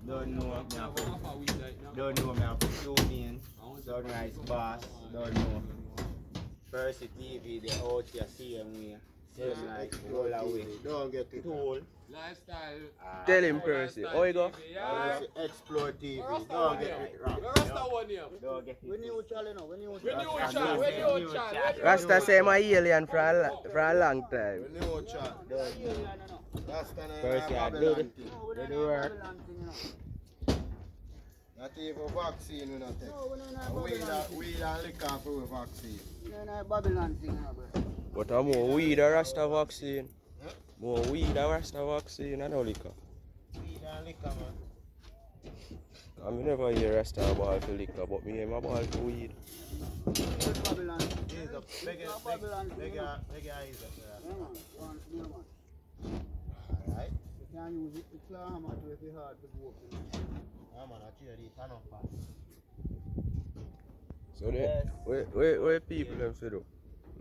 Don't know. Don't know me have tune in. Sunrise Boss. Don't know. Percy TV, the out here same way. Same like all away. Don't get it. Tool. Lifestyle. Tell him, Percy. How you go? Percy Explore TV. Don't get it wrong. Don't get it. We new channel now. We new Rasta say I'm a alien for a long time. We new channel. Percy, I do the work. Not even vaccine we not take. We don't liquor for vaccine. No, Babylon thing, bro. But I'm more weed or Rasta vaccine. More weed or Rasta vaccine and no liquor. Weed and liquor, man. I mean, never hear Rasta ball for liquor, but me am a ball for weed. Babylon. He's a bigger eyes up there. Alright. You can use it to climb out if it's hard to go up. Yeah, man, I cheer this. I know fast. So then, where people them say though?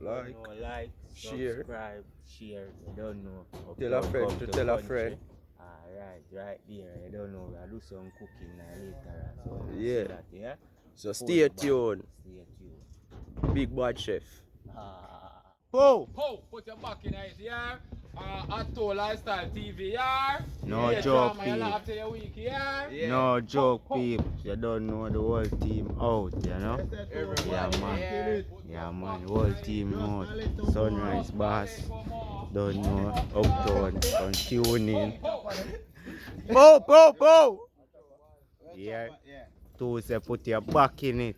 Like, Like, share. subscribe, share. You don't know. Tell a friend to tell a friend. Alright, right there. You don't know. I do some cooking later. So Yeah. that, yeah. So stay tuned. Stay tuned. Big bad chef. Whoa! Ho, put your back in it, yeah? Uptown Lifestyle TV, yeah? No yeah, joke, drama, you people. laugh till your week, yeah? No joke, people. You don't know the whole team out, you know? Yeah, man. Yeah, man. The whole team out. Sunrise Boss. Don't know. Uptown. Come tune in. Bow! Yeah. To say put your back in it.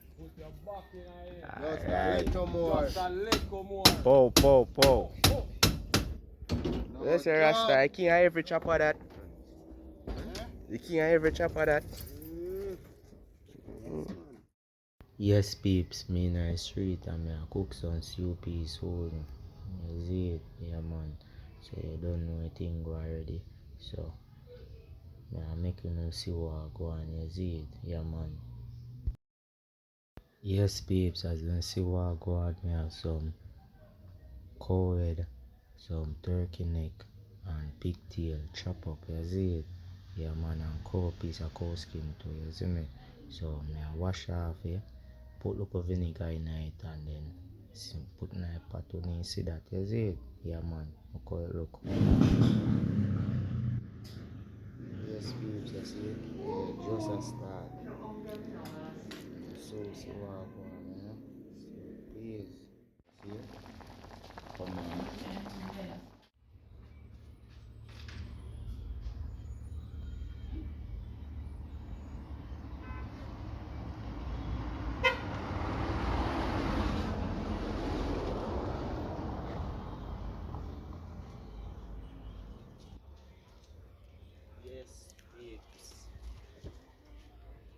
Alright. Just a little more. Pow. Let's say Rasta, I can't every chop of that. You can't every chop of that. Yes, peeps, me in the street and I cook some soup soon. You see it, yeah, man. So you don't know anything go already. So I make you know see what go on. You see it, yeah, man. Yes, peeps, as you can see what go on, me have some cow head, some turkey neck, and pigtail chop up. You see it, yeah, man, and cow piece of cow skin too. You see me? So I wash off here. Put little vinegar in it and then put in a pot when you see that. You see it? Yeah, man. Look how it look. Yes, peeps, you see it? Yeah, just a start. So, see what I'm going, you know? So, please. See it? Come on. Yes, peeps.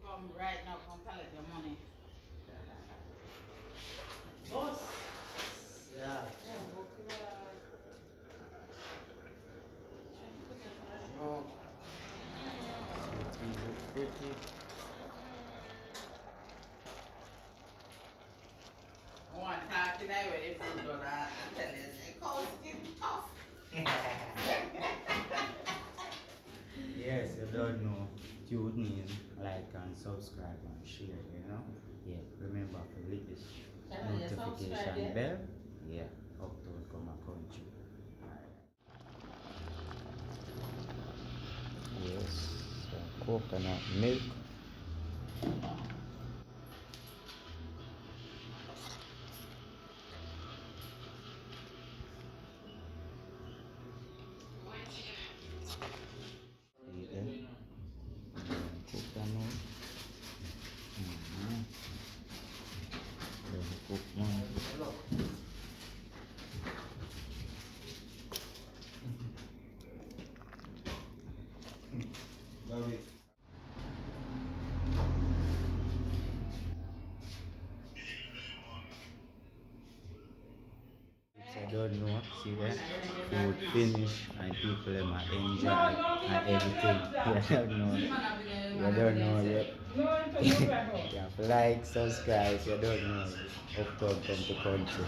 Come right now, come collect your money. Boss. Yeah. Oh. Pretty. One time tonight when they put on that, I tell you, say, cold skin tough. Yes, you don't know. Tune in, like and subscribe and share, you know? Yeah, remember to hit this notification bell. Yeah, Uptown come a country. Yes, some coconut milk. Coconut. Then cook one. I don't know, see that food finish and people them are enjoy and everything. You don't know yet. You have to like, subscribe, you don't know. Uptown come to country.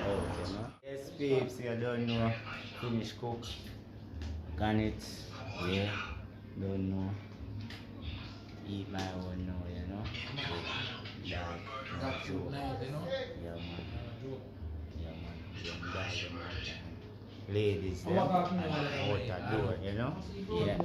Oh, you know. Yes, peeps, you don't know. Finish cook. Can it? Yeah, don't know. my own now, you know. Dog, Got you night, you know? yeah, man. Yeah, man. Them dog, them out and ladies, I'm them, walking and out out the door, you know. Yeah.